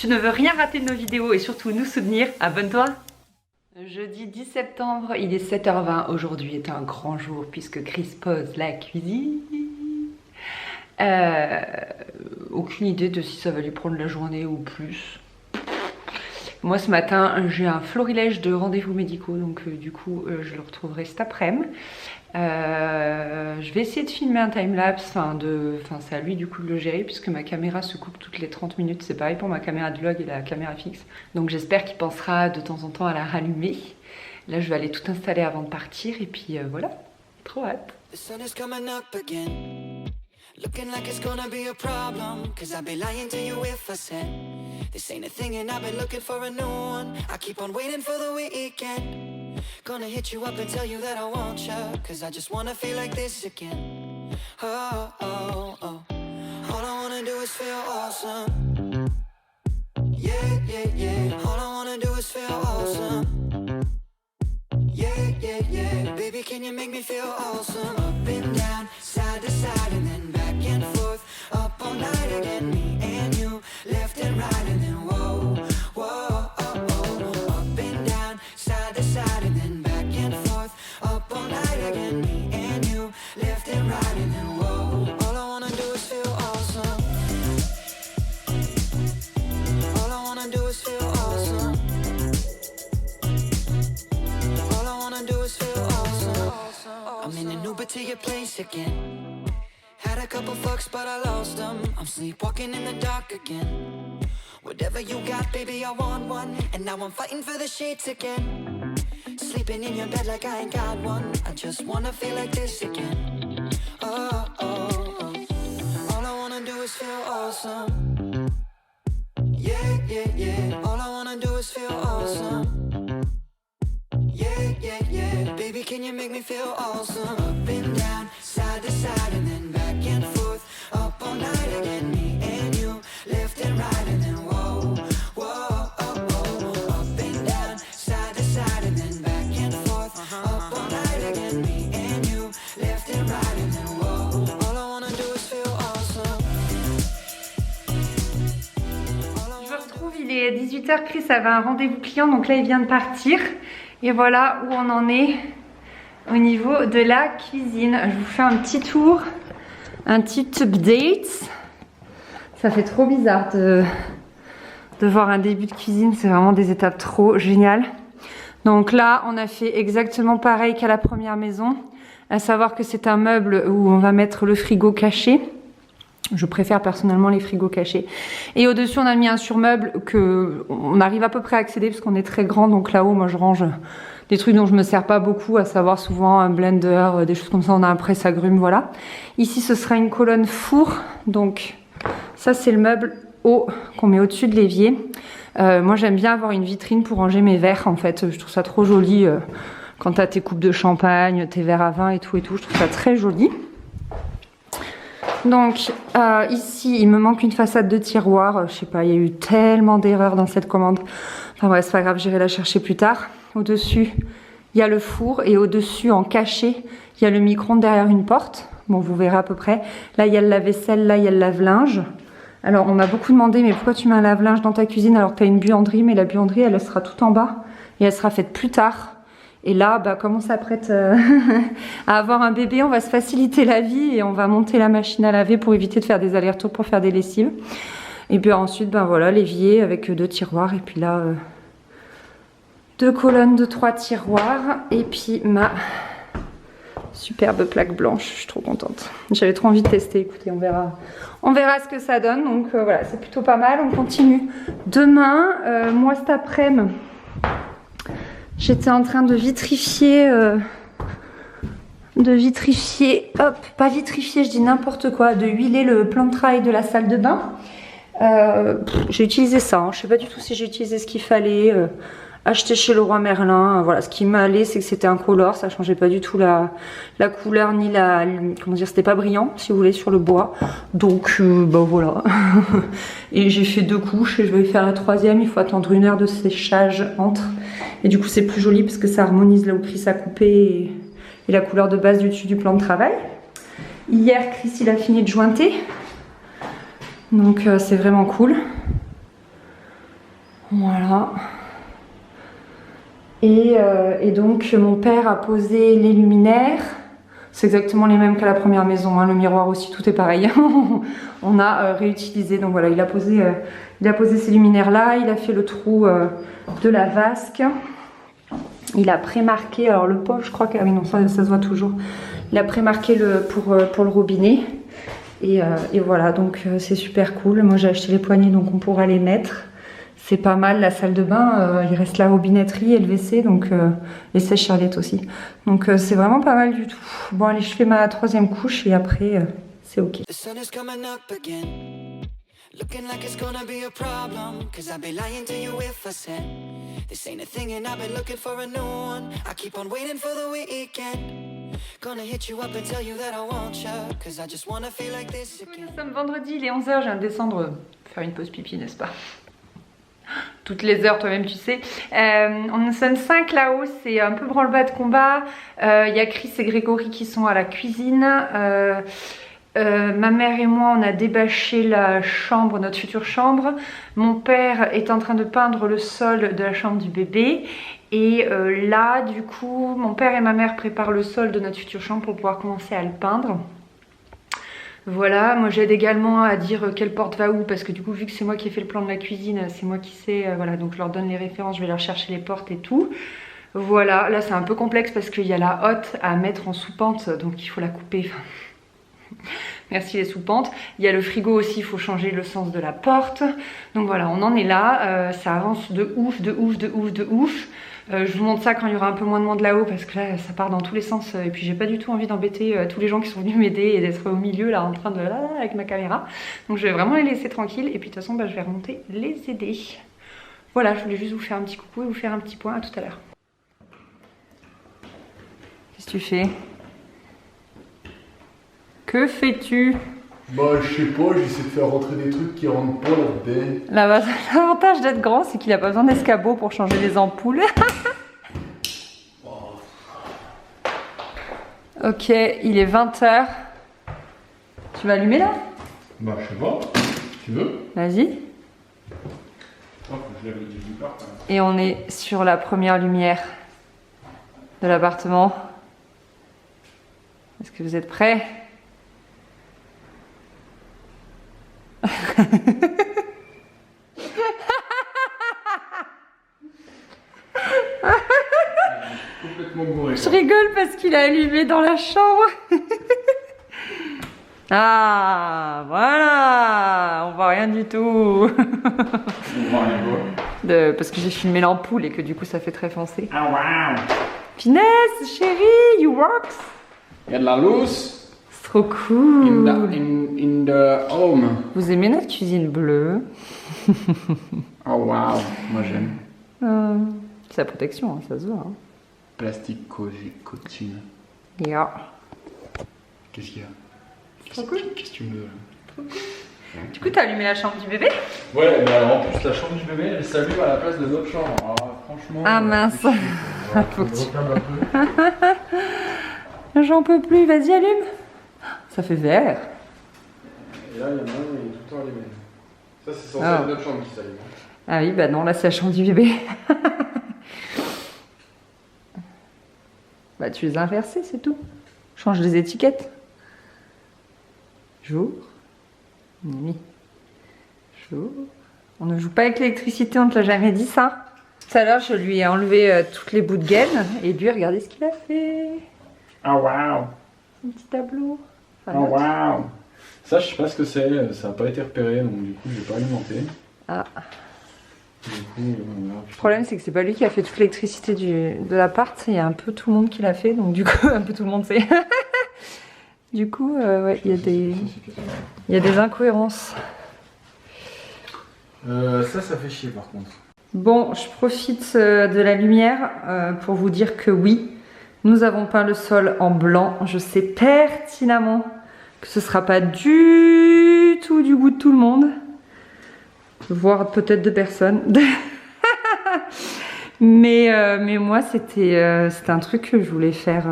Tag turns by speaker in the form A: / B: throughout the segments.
A: Si tu ne veux rien rater de nos vidéos et surtout nous soutenir, abonne-toi. Jeudi 10 septembre, il est 7h20. Aujourd'hui est un grand jour puisque Chris pose la cuisine. Aucune idée de si ça va lui prendre la journée ou plus. Moi ce matin j'ai un florilège de rendez-vous médicaux, donc du coup je le retrouverai cet après-midi. Je vais essayer de filmer un timelapse, c'est à lui du coup de le gérer puisque ma caméra se coupe toutes les 30 minutes, c'est pareil pour ma caméra de vlog et la caméra fixe. Donc j'espère qu'il pensera de temps en temps à la rallumer. Là je vais aller tout installer avant de partir et puis voilà, trop hâte. Looking like it's gonna be a problem, cause I'd be lying to you if I said this ain't a thing and I've been looking for a new one. I keep on waiting for the weekend. Gonna hit you up and tell you that I want you, cause I just wanna feel like this again. Oh, oh, oh. All I wanna do is feel awesome. Yeah, yeah, yeah. All I wanna do is feel awesome. Yeah, yeah, yeah. Baby, can you make me feel awesome? Up and down, side to side, and then back and forth. Up all night again, me and you, left and right, and then whoa, whoa, oh, oh. Up and down, side to side, and then back and forth. Up all night again, me and you, left and right, and then whoa. All I wanna do is feel awesome. All I wanna do is feel awesome. I'm in an Uber to your place again. Had a couple fucks but I lost them. I'm sleepwalking in the dark again. Whatever you got, baby, I want one. And now I'm fighting for the sheets again. Sleeping in your bed like I ain't got one. I just wanna feel like this again. Oh, oh, oh. All I wanna do is feel awesome. Yeah, yeah, yeah. All I wanna do is feel awesome. Yeah, yeah, yeah. Baby, can you make me feel awesome? Up and down, side to side, and then back and forth. Up all night again, me and you, left and right, and then whoa, whoa, oh, oh. Up and down, side to side, and then back and forth. Up all night again, me and you, left and right, and then whoa. All I wanna do is feel awesome. Je me retrouve, il est 18h, Chris avait un rendez-vous client, donc là il vient de partir. Et voilà où on en est au niveau de la cuisine. Je vous fais un petit tour, un petit update. Ça fait trop bizarre de voir un début de cuisine, c'est vraiment des étapes trop géniales. Donc là, on a fait exactement pareil qu'à la première maison, à savoir que c'est un meuble où on va mettre le frigo caché. Je préfère personnellement les frigos cachés. Et au-dessus, on a mis un surmeuble que on arrive à peu près à accéder parce qu'on est très grand. Donc là-haut, moi, je range des trucs dont je me sers pas beaucoup, à savoir souvent un blender, des choses comme ça. On a un presse-agrumes, voilà. Ici, ce sera une colonne four. Donc ça, c'est le meuble haut qu'on met au-dessus de l'évier. Moi, j'aime bien avoir une vitrine pour ranger mes verres. En fait, je trouve ça trop joli quand tu as tes coupes de champagne, tes verres à vin et tout. Je trouve ça très joli. Donc ici il me manque une façade de tiroir, je sais pas, il y a eu tellement d'erreurs dans cette commande. Enfin bref, c'est pas grave, j'irai la chercher plus tard. Au-dessus il y a le four et au-dessus en cachet il y a le micro-ondes derrière une porte. Bon, vous verrez à peu près. Là il y a le lave-vaisselle, là il y a le lave-linge. Alors on m'a beaucoup demandé, mais pourquoi tu mets un lave-linge dans ta cuisine alors que tu as une buanderie? Mais la buanderie elle sera tout en bas et elle sera faite plus tard. Et là, bah, comme on s'apprête à avoir un bébé, on va se faciliter la vie et on va monter la machine à laver pour éviter de faire des allers-retours pour faire des lessives. Et puis ensuite, ben voilà, l'évier avec 2 tiroirs. Et puis là, 2 colonnes de 3 tiroirs. Et puis ma superbe plaque blanche, je suis trop contente. J'avais trop envie de tester, écoutez, on verra ce que ça donne. Donc voilà, c'est plutôt pas mal, on continue demain. Moi cet après-midi, j'étais en train de vitrifier, hop, pas vitrifier, je dis n'importe quoi, de huiler le plan de travail de la salle de bain. J'ai utilisé ça, hein. Je sais pas du tout si j'ai utilisé ce qu'il fallait, acheté chez Leroy Merlin. Voilà, ce qui m'allait, c'est que c'était un color, ça changeait pas du tout la couleur ni la, comment dire, c'était pas brillant si vous voulez sur le bois. Donc bah voilà. Et j'ai fait 2 couches et je vais faire la 3e. Il faut attendre 1 heure de séchage entre. Et du coup c'est plus joli parce que ça harmonise là où Chris a coupé et la couleur de base du dessus du plan de travail. Hier Chris il a fini de jointer. Donc c'est vraiment cool. Voilà. Et donc mon père a posé les luminaires. C'est exactement les mêmes qu'à la première maison, hein. Le miroir aussi, tout est pareil. On a réutilisé, donc voilà, il a posé ces luminaires là, il a fait le trou de la vasque. Il a pré-marqué, alors le pot, je crois que, ah oui non, ça se voit toujours. Il a pré-marqué pour le robinet. Et voilà, donc c'est super cool. Moi j'ai acheté les poignées, donc on pourra les mettre. C'est pas mal, la salle de bain, il reste la robinetterie et le WC, donc et sèche-serviette aussi. Donc c'est vraiment pas mal du tout. Bon allez, je fais ma 3e couche et après c'est ok. Looking like it's gonna be a problem, cause I'd be lying to you if I said this ain't a thing and I've been looking for a new one. I keep on waiting for the weekend. Gonna hit you up and tell you that I want you, cause I just wanna feel like this again. Nous sommes vendredi, il est 11h, je viens de descendre faire une pause pipi, n'est-ce pas? Toutes les heures, toi-même tu sais. Nous sommes 5 là-haut, c'est un peu branle-bas de combat. Il y a Chris et Grégory qui sont à la cuisine. Ma mère et moi on a débâché la chambre, notre future chambre. Mon père est en train de peindre le sol de la chambre du bébé. Et là du coup mon père et ma mère préparent le sol de notre future chambre pour pouvoir commencer à le peindre. Voilà, moi j'aide également à dire quelle porte va où, parce que du coup vu que c'est moi qui ai fait le plan de la cuisine, c'est moi qui sais, voilà, donc je leur donne les références, je vais leur chercher les portes et tout. Voilà, là c'est un peu complexe parce qu'il y a la hotte à mettre en sous-pente, donc il faut la couper. Merci les sous-pentes. Il y a le frigo aussi, il faut changer le sens de la porte. Donc voilà, on en est là, ça avance de ouf, de ouf, de ouf, de ouf. Je vous montre ça quand il y aura un peu moins de monde là-haut parce que là ça part dans tous les sens et puis j'ai pas du tout envie d'embêter tous les gens qui sont venus m'aider et d'être au milieu là en train de avec ma caméra. Donc je vais vraiment les laisser tranquilles et puis de toute façon bah, je vais remonter les aider. Voilà, je voulais juste vous faire un petit coucou et vous faire un petit point. À tout à l'heure. Qu'est-ce que tu fais? Que fais-tu?
B: Bah je sais pas, j'essaie de faire rentrer des trucs qui rentrent pas là-dedans.
A: L'avantage d'être grand, c'est qu'il a pas besoin d'escabeau pour changer les ampoules. Ok, il est 20h. Tu vas allumer là?
B: Bah je sais pas, tu veux?
A: Vas-y.
B: Oh, faut que je lève le début.
A: Et on est sur la première lumière de l'appartement. Est-ce que vous êtes prêts?
B: Complètement bourré.
A: Je rigole parce qu'il a allumé dans la chambre. Ah, voilà, on voit rien du tout.
B: On voit rien voir.
A: Parce que j'ai filmé l'ampoule et que du coup ça fait très foncé.
B: Ah wow.
A: Finesse, chérie, you works.
B: Il y a de la loose.
A: C'est trop cool.
B: In the home.
A: Vous aimez notre cuisine bleue?
B: Oh wow, moi j'aime.
A: C'est la protection, hein, ça se voit. Hein.
B: Plastique cotine.
A: Yeah.
B: Qu'est-ce qu'il y a?
A: Trop cool.
B: Qu'est-ce que tu me donnes?
A: Du coup, t'as allumé la chambre du bébé?
B: Ouais, mais alors en plus la chambre du bébé elle s'allume à la place de notre chambre. Alors, franchement.
A: Ah mince.
B: Faut que tu...
A: J'en peux plus, vas-y, allume. Ça fait vert.
B: Et là, il y en a un, il est tout le temps allumé. Ça, c'est censé être notre chambre qui s'allume.
A: Ah oui, bah non, là, c'est la chambre du bébé. Bah, tu les as inversés, c'est tout. Change les étiquettes. Jour. Nuit. Jour. On ne joue pas avec l'électricité, on ne te l'a jamais dit, ça. Tout à l'heure, je lui ai enlevé toutes les bouts de gaine. Et lui, regardez ce qu'il a fait.
B: Oh wow.
A: Un petit tableau.
B: Enfin, oh wow. Ça, je sais pas ce que c'est, ça n'a pas été repéré, donc du coup, je vais pas alimenté.
A: Ah.
B: Du coup,
A: le problème, c'est que c'est pas lui qui a fait toute l'électricité de l'appart, il y a un peu tout le monde qui l'a fait, donc du coup, un peu tout le monde sait. Du coup, ouais, il y a des incohérences.
B: Ça fait chier par contre.
A: Bon, je profite de la lumière pour vous dire que oui, nous avons peint le sol en blanc. Je sais pertinemment que ce sera pas du tout du goût de tout le monde, voire peut-être de personne. mais moi, c'était un truc que je voulais faire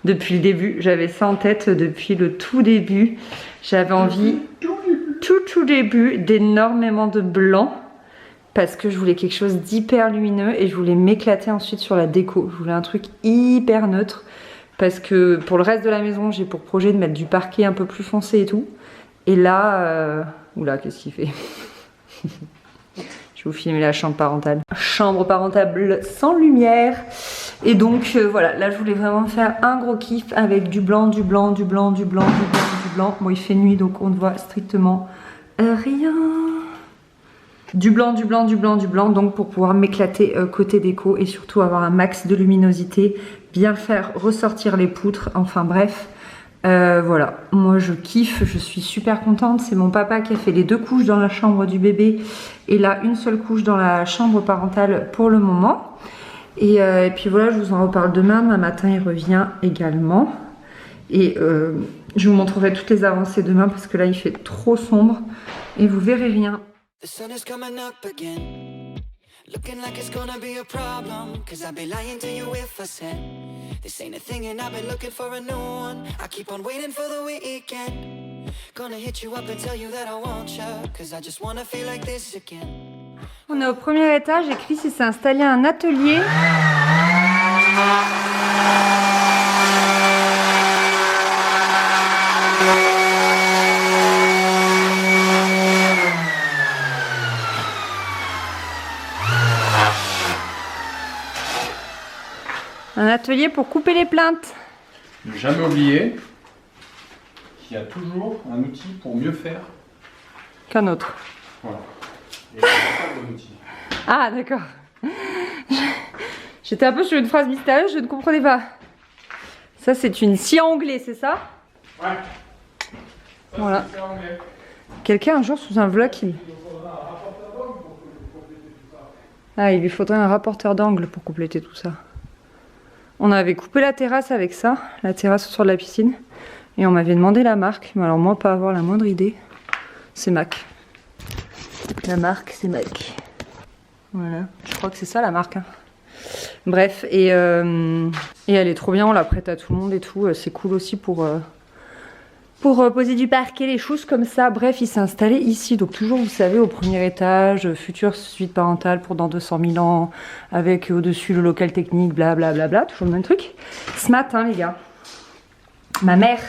A: depuis le début. J'avais ça en tête depuis le tout début. J'avais envie, tout début, d'énormément de blanc. parce que je voulais quelque chose d'hyper lumineux et je voulais m'éclater ensuite sur la déco. Je voulais un truc hyper neutre parce que pour le reste de la maison, j'ai pour projet de mettre du parquet un peu plus foncé et tout. Et là, oula, qu'est-ce qu'il fait? Je vais vous filmer la chambre parentale. Chambre parentale sans lumière. Et donc voilà, là je voulais vraiment faire un gros kiff avec du blanc, du blanc, du blanc, du blanc, du blanc, du blanc. Bon, il fait nuit donc on ne voit strictement rien. Du blanc, du blanc, du blanc, du blanc, donc pour pouvoir m'éclater côté déco et surtout avoir un max de luminosité, bien faire ressortir les poutres, enfin bref, voilà, moi je kiffe, je suis super contente. C'est mon papa qui a fait les 2 couches dans la chambre du bébé et là une seule couche dans la chambre parentale pour le moment. Et puis voilà, je vous en reparle demain matin il revient également. Et je vous montrerai toutes les avancées demain parce que là il fait trop sombre et vous verrez rien. The sun is coming up again, looking like it's gonna be a problem, cause I'd be lying to you if I said this ain't a thing and I've been looking for a new one. I keep on waiting for the weekend, gonna hit you up and tell you that I want you, cause I just wanna feel like this again. On est au premier étage et Chris il s'est installé un atelier. Un atelier pour couper les plaintes.
B: Ne jamais oublier qu'il y a toujours un outil pour mieux faire
A: qu'un autre.
B: Voilà. Et pas de outil.
A: Ah d'accord. J'étais un peu sur une phrase mystérieuse, je ne comprenais pas. Ça c'est une scie à onglet, c'est ça?
B: Ouais. Ça,
A: voilà. Quelqu'un un jour sous un vlog qui... Ah, il lui faudrait un rapporteur d'angle pour compléter tout ça. On avait coupé la terrasse avec ça, la terrasse sur de la piscine. Et on m'avait demandé la marque, mais alors moi pas avoir la moindre idée. C'est Mac. La marque c'est Mac. Voilà, je crois que c'est ça la marque. Hein. Bref, et elle est trop bien, on la prête à tout le monde et tout. C'est cool aussi pour poser du parquet, les choses comme ça. Bref, il s'est installé ici, donc toujours vous savez au premier étage, future suite parentale pour dans 200 000 ans, avec au-dessus le local technique, blablabla, bla, bla, toujours le même truc. Ce matin les gars, ma mère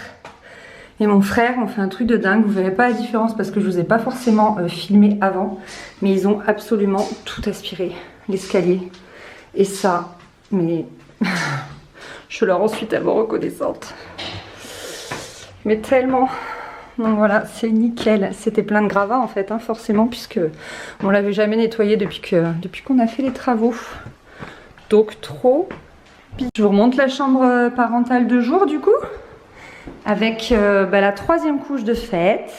A: et mon frère ont fait un truc de dingue, vous verrez pas la différence parce que je vous ai pas forcément filmé avant, mais ils ont absolument tout aspiré, l'escalier. Et ça, mais je leur en suis tellement reconnaissante. Mais tellement. Donc voilà, c'est nickel. C'était plein de gravats en fait, hein, forcément, puisque on l'avait jamais nettoyé depuis qu'on a fait les travaux. Donc trop. Je vous remonte la chambre parentale de jour du coup, avec la 3e couche de fête.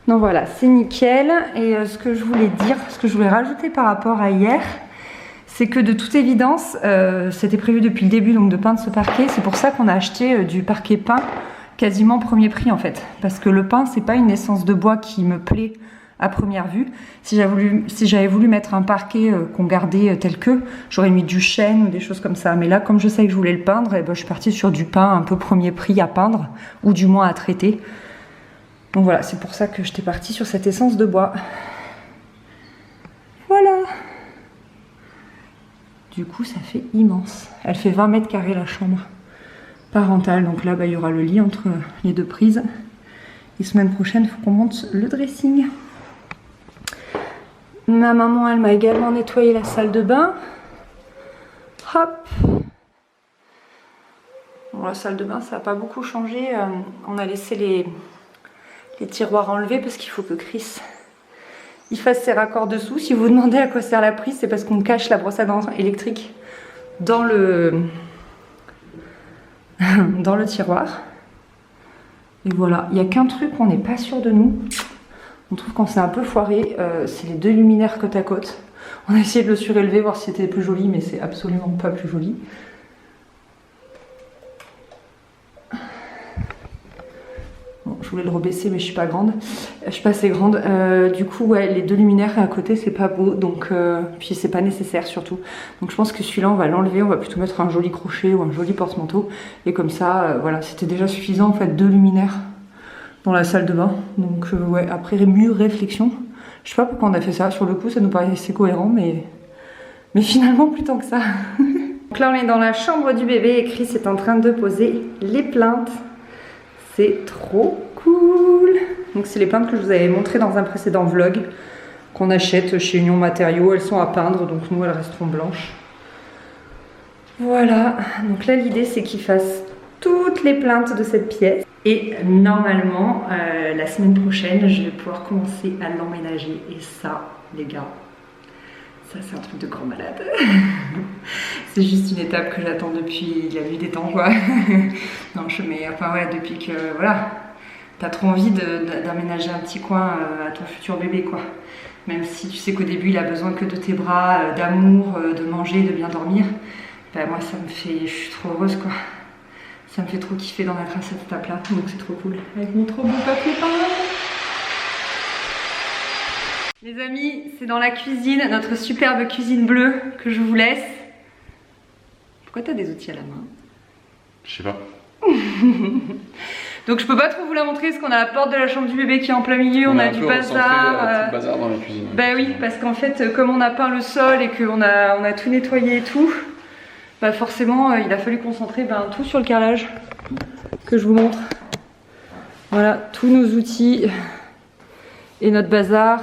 A: Donc voilà, c'est nickel. Et ce que je voulais dire, ce que je voulais rajouter par rapport à hier, c'est que de toute évidence, c'était prévu depuis le début donc de peindre ce parquet. C'est pour ça qu'on a acheté du parquet peint. Quasiment premier prix en fait, parce que le pain c'est pas une essence de bois qui me plaît à première vue. Si j'avais voulu mettre un parquet qu'on gardait tel que, j'aurais mis du chêne ou des choses comme ça, mais là comme je sais que je voulais le peindre, et ben, je suis partie sur du pain un peu premier prix à peindre, ou du moins à traiter. Donc voilà, c'est pour ça que j'étais partie sur cette essence de bois. Voilà. Du coup ça fait immense, elle fait 20 mètres carrés la chambre parentale, donc là il y aura le lit entre les 2 prises et semaine prochaine il faut qu'on monte le dressing. Ma maman elle m'a également nettoyé la salle de bain. Hop, bon, la salle de bain ça n'a pas beaucoup changé, on a laissé les tiroirs enlevés parce qu'il faut que Chris il fasse ses raccords dessous. Si vous vous demandez à quoi sert la prise, c'est parce qu'on cache la brosse à dents électrique dans le tiroir. Et voilà, il n'y a qu'un truc on n'est pas sûr de nous. On trouve qu'on s'est un peu foiré, c'est les 2 luminaires côte à côte. On a essayé de le surélever, voir si c'était plus joli, mais c'est absolument pas plus joli. Bon, je voulais le rebaisser, mais je suis pas grande. Je suis pas assez grande. Du coup, ouais, les 2 luminaires à côté, c'est pas beau. Donc, puis c'est pas nécessaire surtout. Donc je pense que celui-là, on va l'enlever. On va plutôt mettre un joli crochet ou un joli porte-manteau. Et comme ça, voilà, c'était déjà suffisant en fait, 2 luminaires dans la salle de bain. Donc, ouais, après mûre réflexion, Je sais pas pourquoi on a fait ça, sur le coup ça nous paraissait cohérent, mais finalement plus tant que ça. Donc là on est dans la chambre du bébé et Chris est en train de poser les plaintes. C'est trop cool. Donc c'est les plaintes que je vous avais montrées dans un précédent vlog, qu'on achète chez Union Matériaux. Elles sont à peindre, donc nous elles resteront blanches. Voilà, donc là l'idée c'est qu'il fasse toutes les plaintes de cette pièce. Et normalement, la semaine prochaine, je vais pouvoir commencer à l'emménager. Et ça, les gars, ça c'est un truc de grand malade. C'est juste une étape que j'attends depuis la nuit des temps, quoi. Non, enfin ouais, depuis que, voilà, t'as trop envie d'aménager un petit coin à ton futur bébé, quoi. Même si tu sais qu'au début, il a besoin que de tes bras, d'amour, de manger, de bien dormir. Ben moi, ça me fait, je suis trop heureuse, quoi. Ça me fait trop kiffer d'en être à cette étape-là, donc c'est trop cool. Avec mon trop beau papier peint. Les amis, c'est dans la cuisine, notre superbe cuisine bleue que je vous laisse. Pourquoi t'as des outils à la main?
B: Je sais pas.
A: Donc je peux pas trop vous la montrer parce qu'on a la porte de la chambre du bébé qui est en plein milieu, on a du bazar.
B: Bazar dans la cuisine.
A: Bah oui, parce qu'en fait, comme on a peint le sol et qu'on a tout nettoyé et tout, bah forcément il a fallu concentrer tout sur le carrelage que je vous montre. Voilà, tous nos outils et notre bazar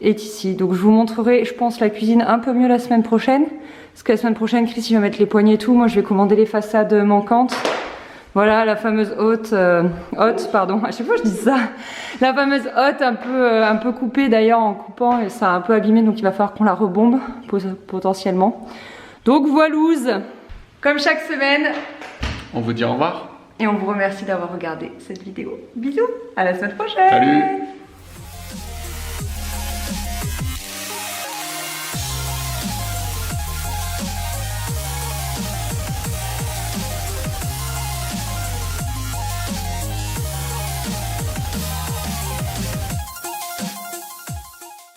A: est ici. Donc je vous montrerai, je pense, la cuisine un peu mieux la semaine prochaine. Parce que la semaine prochaine, Chris il va mettre les poignées et tout. Moi je vais commander les façades manquantes. Voilà la fameuse hotte, pardon, à chaque fois je dis ça. La fameuse hotte un peu coupée d'ailleurs en coupant et ça a un peu abîmé, donc il va falloir qu'on la rebombe potentiellement. Donc voilouze. Comme chaque semaine,
B: on vous dit au revoir.
A: Et on vous remercie d'avoir regardé cette vidéo. Bisous, à la semaine prochaine.
B: Salut.